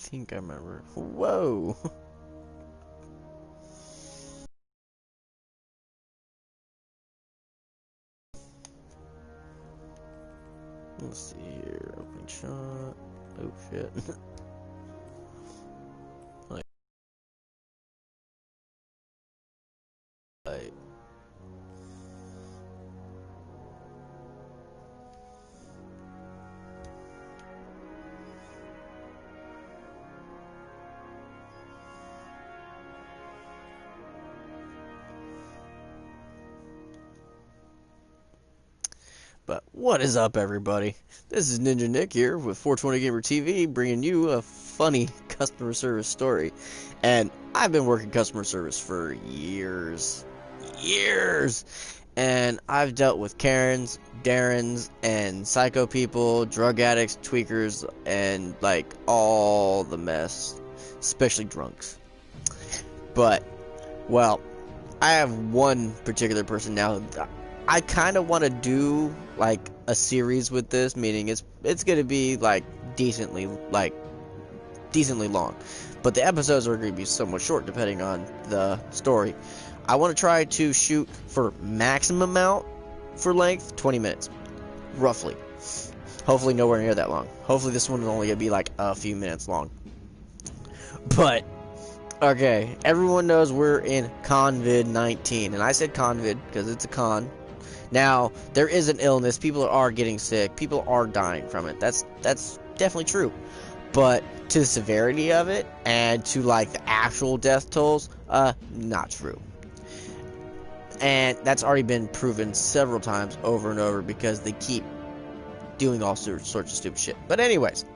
think I remember. Whoa. Let's see here. Open shot. Oh shit. like, But what is up, everybody? This is Ninja Nick here with 420 Gamer TV, bringing you a funny customer service story. And I've been working customer service for years, and I've dealt with Karens, Darrens, and psycho people, drug addicts, tweakers, and like all the mess, especially drunks. But, well, I have one particular person now. I kind of want to do like a series with this, meaning it's gonna be like decently long, but the episodes are gonna be somewhat short depending on the story. I want to try to shoot for maximum amount for length 20 minutes, roughly. Hopefully nowhere near that long. Hopefully this one is only gonna be like a few minutes long. But okay, everyone knows we're in COVID-19, and I said COVID because it's a con. Now, there is an illness, people are getting sick, people are dying from it, that's definitely true. But to the severity of it, and to like the actual death tolls, not true. And that's already been proven several times over and over because they keep doing all sorts of stupid shit. But anyways,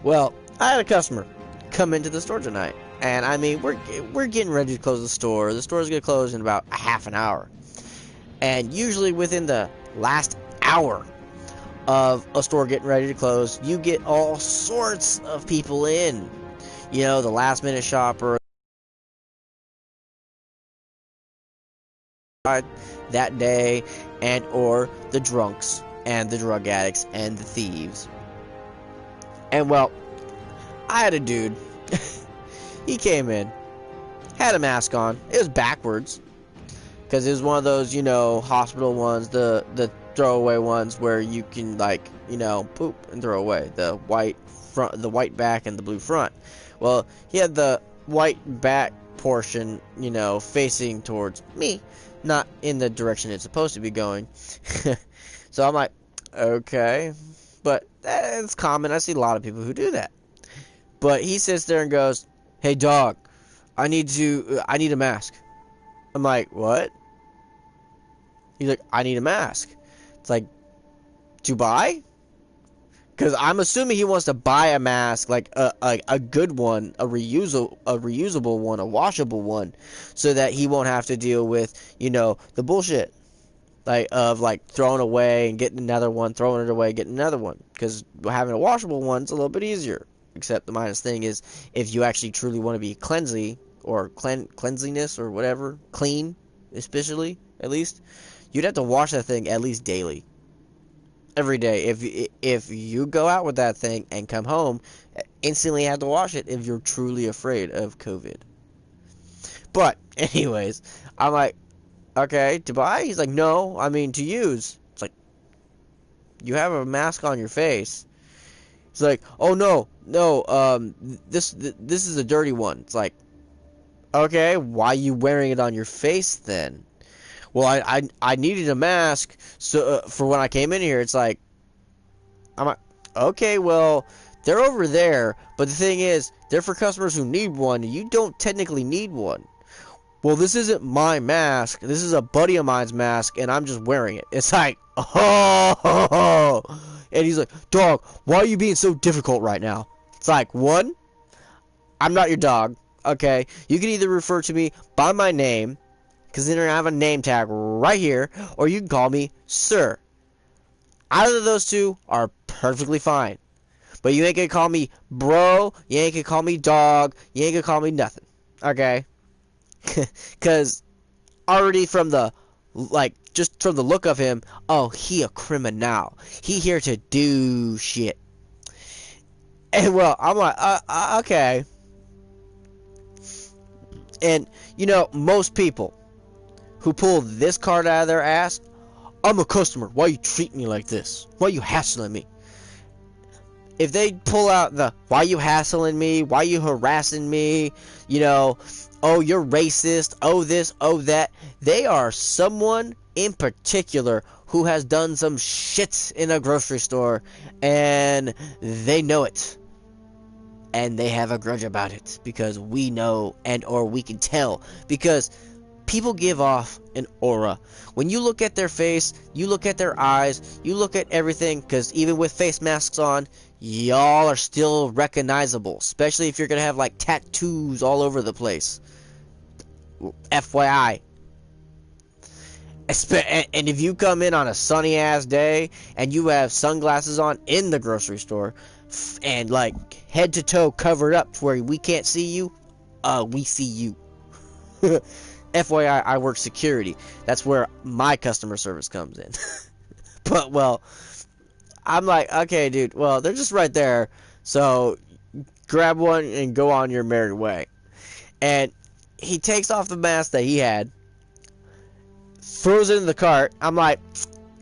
well, I had a customer come into the store tonight, and I mean, we're getting ready to close the store. The store's gonna close in about a half an hour. And usually within the last hour of a store getting ready to close, you get all sorts of people in. You know, the last minute shopper that day, and or the drunks and the drug addicts and the thieves. And well, I had a dude. He came in, had a mask on. It was backwards. Because it was one of those, you know, hospital ones, the throwaway ones where you can, like, you know, poop and throw away. The white front, the white back, and the blue front. Well, he had the white back portion, you know, facing towards me, not in the direction it's supposed to be going. So I'm like, okay, but it's common. I see a lot of people who do that. But he sits there and goes, "Hey, dog, I need a mask." I'm like, what? He's like, I need a mask. It's like, to buy? Because I'm assuming he wants to buy a mask, like a good one, a reusable one, a washable one, so that he won't have to deal with, you know, the bullshit, like of like throwing away and getting another one, throwing it away, getting another one. Because having a washable one's a little bit easier. Except the minus thing is, if you actually truly want to be cleansy, or cleanliness, or whatever, clean, especially, at least, you'd have to wash that thing at least daily. Every day. If you go out with that thing and come home, instantly have to wash it if you're truly afraid of COVID. But, anyways, I'm like, okay, to buy? He's like, no, I mean, to use. It's like, you have a mask on your face. It's like, oh, no, this is a dirty one. It's like, okay, why are you wearing it on your face then? Well, I needed a mask so for when I came in here. It's like, I'm like, okay, well, they're over there, but the thing is, they're for customers who need one. You don't technically need one. Well, this isn't my mask. This is a buddy of mine's mask, and I'm just wearing it. It's like, oh, and he's like, dog, why are you being so difficult right now? It's like, one, I'm not your dog. Okay, you can either refer to me by my name, because then I have a name tag right here, or you can call me sir. Either of those two are perfectly fine. But you ain't gonna call me bro, you ain't gonna call me dog, you ain't gonna call me nothing. Okay? Because already from the, like, just from the look of him, oh, he a criminal. He here to do shit. And well, I'm like, okay. And you know, most people who pull this card out of their ass, I'm a customer. Why you treat me like this? Why you hassling me? If they pull out the, why you hassling me? Why you harassing me? You know, oh, you're racist. Oh, this, oh, that. They are someone in particular who has done some shit in a grocery store, and they know it. And they have a grudge about it because we know, and or we can tell, because people give off an aura. When you look at their face, you look at their eyes, you look at everything, because even with face masks on, y'all are still recognizable, especially if you're gonna have like tattoos all over the place. FYI. And if you come in on a sunny ass day and you have sunglasses on in the grocery store and like head to toe covered up to where we can't see you, we see you. FYI, I work security. That's where my customer service comes in. But well, I'm like, okay, dude, well, they're just right there, so grab one and go on your merry way. And he takes off the mask that he had, throws it in the cart. I'm like,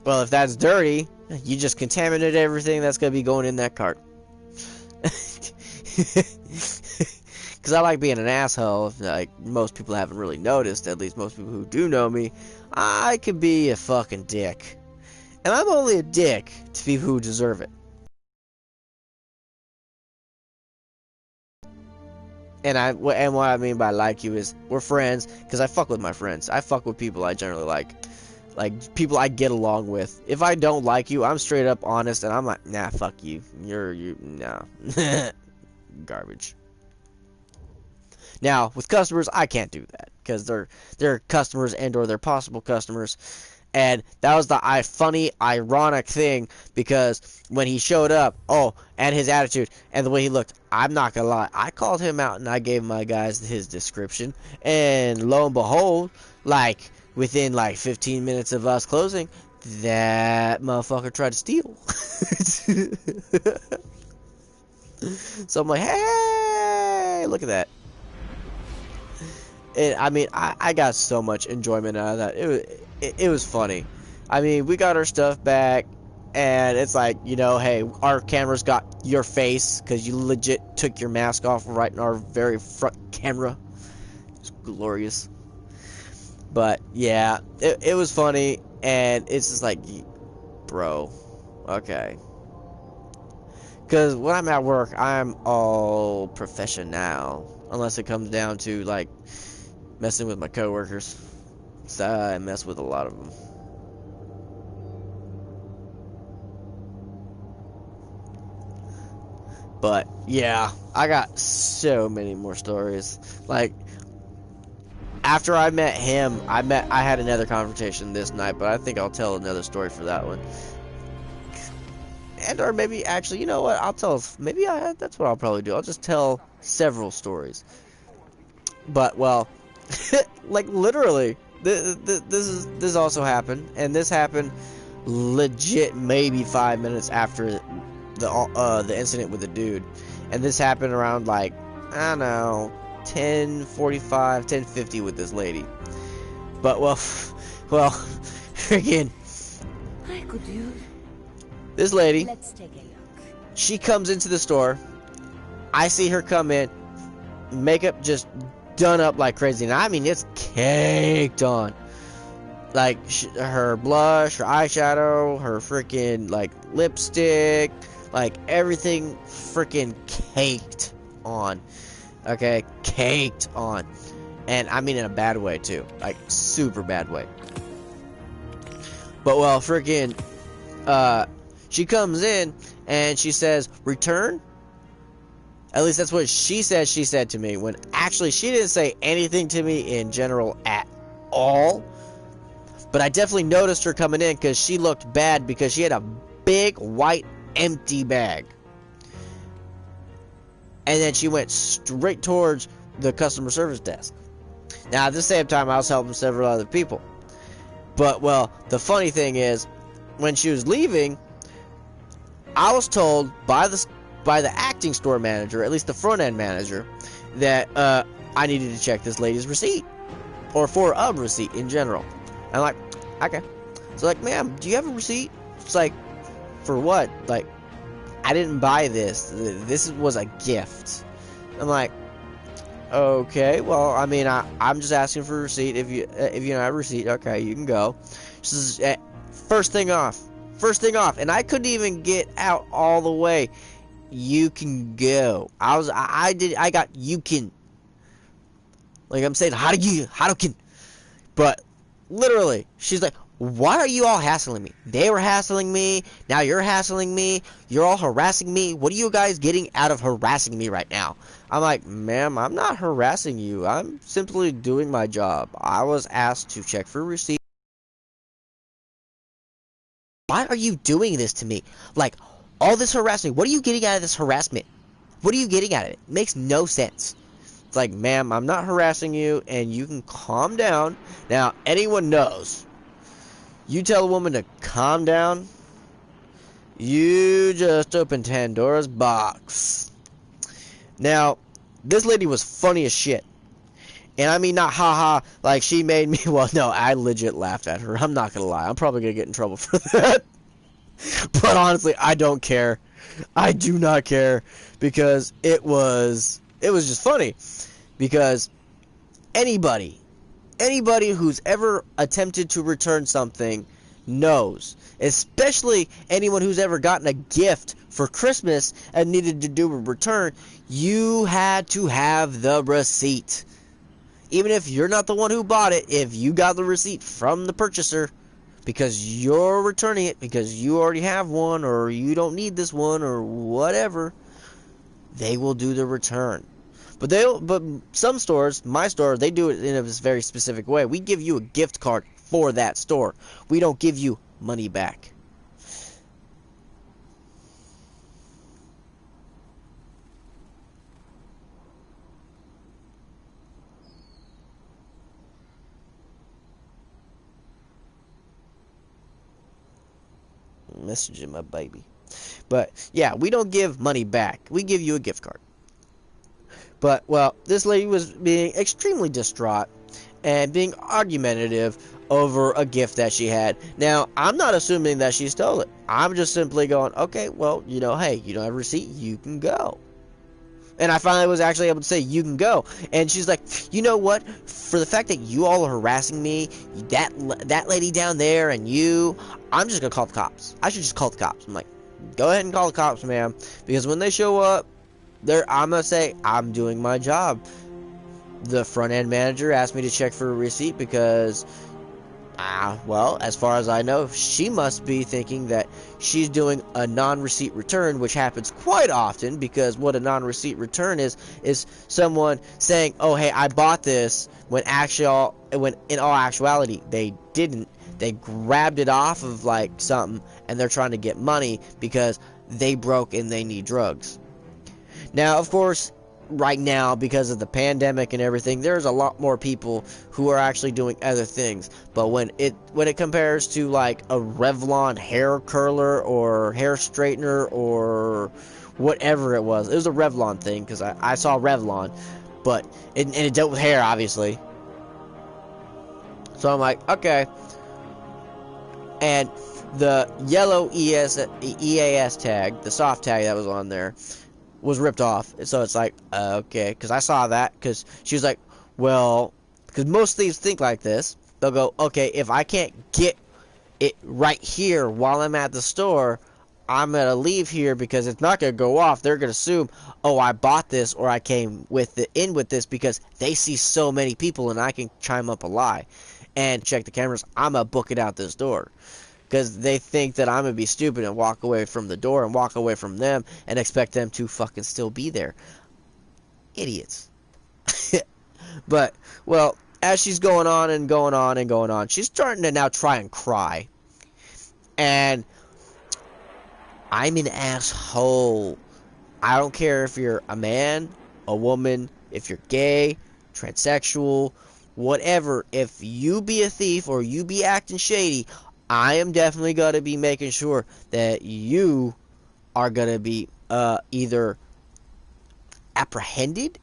well, if that's dirty, you just contaminated everything that's going to be going in that cart. Because I like being an asshole. Like, most people haven't really noticed, at least most people who do know me, I could be a fucking dick. And I'm only a dick to people who deserve it. And what I mean by like you is we're friends, because I fuck with my friends. I fuck with people I generally like people I get along with. If I don't like you, I'm straight up honest, and I'm like, nah, fuck you. Nah, garbage. Now with customers, I can't do that because they're customers and or they're possible customers. And that was the funny, ironic thing, because when he showed up, oh, and his attitude, and the way he looked, I'm not gonna lie, I called him out and I gave my guys his description, and lo and behold, like, within like 15 minutes of us closing, that motherfucker tried to steal. So I'm like, hey, look at that. And I mean, I got so much enjoyment out of that. It was funny. I mean, we got our stuff back, and it's like, you know, hey, our cameras got your face because you legit took your mask off right in our very front camera. It's glorious. But yeah, it was funny, and it's just like, bro, okay. Because when I'm at work, I'm all professional, unless it comes down to like messing with my coworkers. So I mess with a lot of them. But yeah, I got so many more stories. Like, after I met him, I had another confrontation this night, but I think I'll tell another story for that one. And or maybe actually, you know what? I'll tell. Maybe that's what I'll probably do. I'll just tell several stories. But well, like literally, this also happened, and this happened legit maybe 5 minutes after the incident with the dude, and this happened around like, I don't know, 10:45, 10:50 with this lady. But well, freaking, Hi, good dude. this lady, Let's take a look. she comes into the store. I see her come in, makeup just done up like crazy, and I mean it's caked on. Like her blush, her eyeshadow, her freaking like lipstick, like everything freaking caked on. Okay, caked on. And I mean in a bad way too, like super bad way. But well, freaking she comes in and she says, "Return?" At least that's what she said to me, when actually she didn't say anything to me in general at all. But I definitely noticed her coming in because she looked bad, because she had a big white empty bag. And then she went straight towards the customer service desk. Now at the same time, I was helping several other people. But well, the funny thing is, when she was leaving, I was told by the by the acting store manager, at least the front end manager, that I needed to check this lady's receipt, or for a receipt in general. I'm like, okay. So like, ma'am, do you have a receipt? It's like, for what? Like, I didn't buy this. This was a gift. I'm like, okay, well, I mean, I'm just asking for a receipt. If you don't have a receipt, okay, you can go. This is first thing off, and I couldn't even get out all the way. You can go. I got you can. Like I'm saying, how can? But literally, she's like, why are you all hassling me? They were hassling me. Now you're hassling me. You're all harassing me. What are you guys getting out of harassing me right now? I'm like, ma'am, I'm not harassing you. I'm simply doing my job. I was asked to check for receipt. Why are you doing this to me? Like, all this harassment. What are you getting out of this harassment? What are you getting out of it? It makes no sense. It's like, ma'am, I'm not harassing you, and you can calm down. Now, anyone knows. You tell a woman to calm down, you just opened Pandora's box. Now, this lady was funny as shit. And I mean, not haha, like she made me, well, no, I legit laughed at her. I'm not gonna lie. I'm probably gonna get in trouble for that. But honestly, I don't care. I do not care, because it was just funny. Because anybody who's ever attempted to return something knows, especially anyone who's ever gotten a gift for Christmas and needed to do a return, you had to have the receipt. Even if you're not the one who bought it, if you got the receipt from the purchaser, because you're returning it because you already have one, or you don't need this one, or whatever, they will do the return. But some stores, my store, they do it in a very specific way. We give you a gift card for that store. We don't give you money back. Messaging my baby. But yeah, we don't give money back. We give you a gift card. But, well, this lady was being extremely distraught and being argumentative over a gift that she had. Now, I'm not assuming that she stole it. I'm just simply going, okay, well, you know, hey, you don't have a receipt, you can go. And I finally was actually able to say, you can go. And she's like, you know what? For the fact that you all are harassing me, that lady down there and you, I'm just going to call the cops. I should just call the cops. I'm like, go ahead and call the cops, ma'am. Because when they show up, I'm going to say, I'm doing my job. The front-end manager asked me to check for a receipt because, well, as far as I know, she must be thinking that she's doing a non-receipt return, which happens quite often, because what a non-receipt return is someone saying, oh, hey, I bought this, when in all actuality, they didn't. They grabbed it off of, like, something, and they're trying to get money because they broke and they need drugs. Now, of course, right now, because of the pandemic and everything, there's a lot more people who are actually doing other things. But when it compares to like a Revlon hair curler or hair straightener or whatever it was a Revlon thing, because I saw Revlon, but it dealt with hair, obviously. So I'm like, okay. And the yellow EAS tag, the soft tag that was on there, was ripped off. So it's like, okay, because I saw that, because she was like, well, because most thieves think like this. They'll go, okay, if I can't get it right here while I'm at the store, I'm going to leave here because it's not going to go off. They're going to assume, oh, I bought this, or I came with this, because they see so many people and I can chime up a lie and check the cameras. I'm going to book it out this door. Because they think that I'm going to be stupid and walk away from the door and walk away from them and expect them to fucking still be there. Idiots. But, well, as she's going on and going on and going on, she's starting to now try and cry. And I'm an asshole. I don't care if you're a man, a woman, if you're gay, transsexual, whatever. If you be a thief or you be acting shady, I am definitely going to be making sure that you are going to be either apprehended,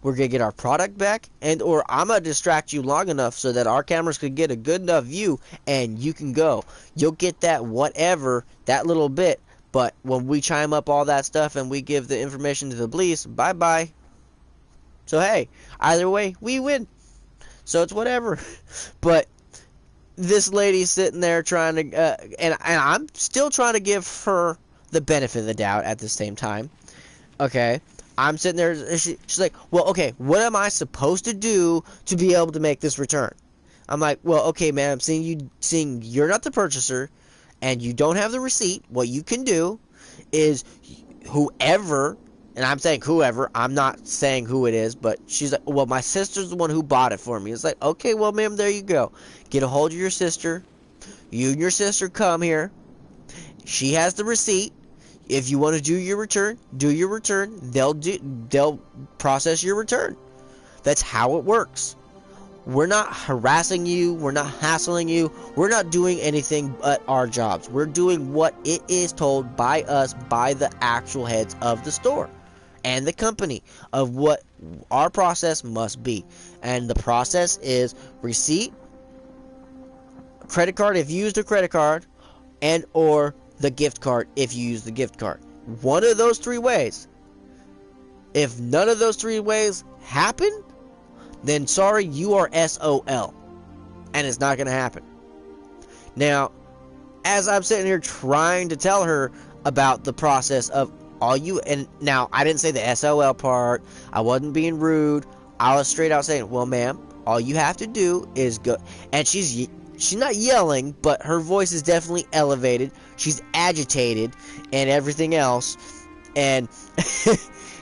we're gonna get our product back, and or I'm gonna distract you long enough so that our cameras could get a good enough view and you can go. You'll get that whatever, that little bit, but when we chime up all that stuff and we give the information to the police, bye-bye. So hey, either way, we win. So it's whatever. But this lady's sitting there trying to, and I'm still trying to give her the benefit of the doubt at the same time. Okay, I'm sitting there, she's like, well, okay, what am I supposed to do to be able to make this return? I'm like, well, okay, ma'am, seeing you're not the purchaser, and you don't have the receipt, what you can do is whoever, and I'm saying whoever, I'm not saying who it is, but she's like, well, my sister's the one who bought it for me. It's like, okay, well, ma'am, there you go. Get a hold of your sister. You and your sister come here. She has the receipt. If you want to do your return, do your return. They'll process your return. That's how it works. We're not harassing you. We're not hassling you. We're not doing anything but our jobs. We're doing what it is told by us, by the actual heads of the store and the company, of what our process must be. And the process is receipt, credit card if you used a credit card, and or the gift card if you use the gift card. One of those three ways. If none of those three ways happen, then sorry, you are SOL. And it's not going to happen. Now, as I'm sitting here trying to tell her about the process of all you, and now I didn't say the SOL part, I wasn't being rude, I was straight out saying, well, ma'am, all you have to do is go, and she's not yelling, but her voice is definitely elevated. She's agitated and everything else. And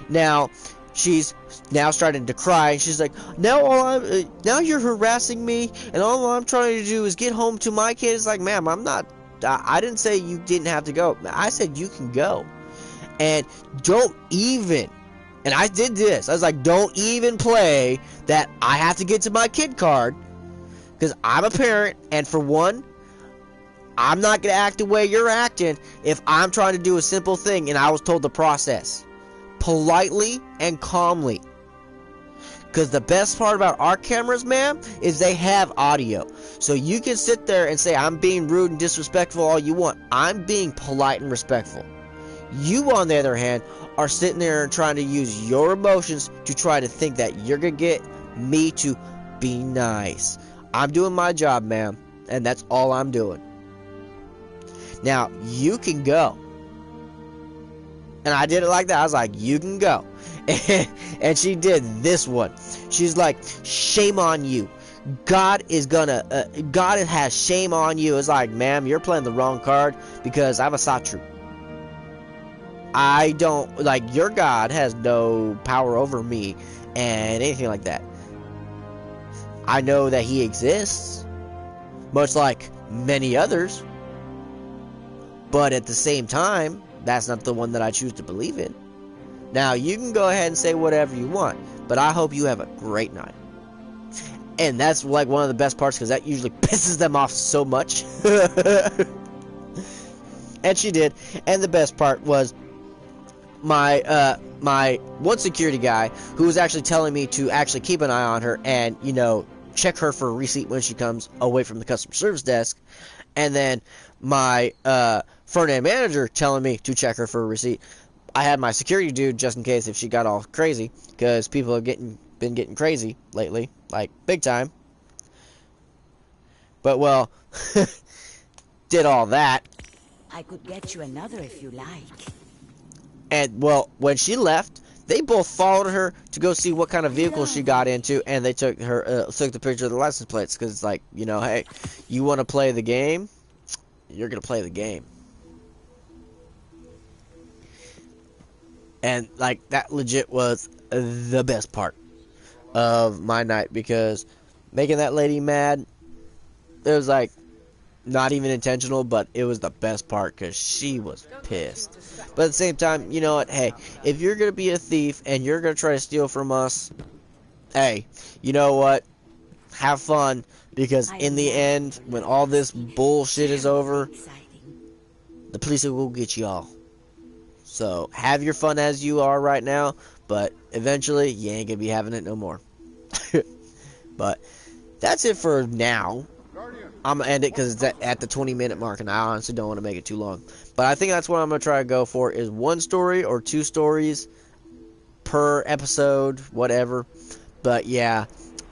now she's now starting to cry. And she's like, now you're harassing me, and all I'm trying to do is get home to my kid. It's like, ma'am, I didn't say you didn't have to go. I said you can go. And don't even, and I did this. I was like, don't even play that I have to get to my kid card. Because I'm a parent, and for one, I'm not going to act the way you're acting if I'm trying to do a simple thing and I was told the process. Politely and calmly. Because the best part about our cameras, ma'am, is they have audio. So you can sit there and say, I'm being rude and disrespectful all you want. I'm being polite and respectful. You, on the other hand, are sitting there and trying to use your emotions to try to think that you're going to get me to be nice. I'm doing my job, ma'am, and that's all I'm doing. Now, you can go. And I did it like that. I was like, you can go. And she did this one. She's like, shame on you. God has shame on you. It's like, ma'am, you're playing the wrong card because I'm a Satru. I don't, like, your God has no power over me and anything like that. I know that he exists, much like many others, but at the same time, that's not the one that I choose to believe in. Now, you can go ahead and say whatever you want, but I hope you have a great night. And that's like one of the best parts, because that usually pisses them off so much. And she did. And the best part was my one security guy who was actually telling me to actually keep an eye on her and, you know, check her for a receipt when she comes away from the customer service desk. And then my front end manager telling me to check her for a receipt. I had my security dude just in case if she got all crazy, because people have been getting crazy lately, like big time. But well, did all that. I could get you another if you like. And well, when she left, they both followed her to go see what kind of vehicle she got into, and they took the picture of the license plates, because it's like, you know, hey, you want to play the game? You're gonna play the game. And like, that legit was the best part of my night, because making that lady mad, it was like not even intentional, but it was the best part because she was pissed. But at the same time, you know what, hey, if you're gonna be a thief and you're gonna try to steal from us, hey, you know what, have fun, because in the end, when all this bullshit is over, the police will get y'all. So have your fun as you are right now, but eventually you ain't gonna be having it no more. But that's it for now. I'm gonna end it because it's at the 20-minute mark, and I honestly don't want to make it too long. But I think that's what I'm gonna try to go for, is one story or two stories per episode, whatever. But yeah,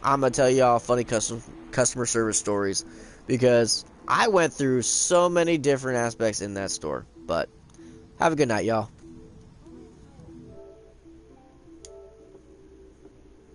I'm gonna tell y'all funny customer service stories, because I went through so many different aspects in that store. But have a good night, y'all.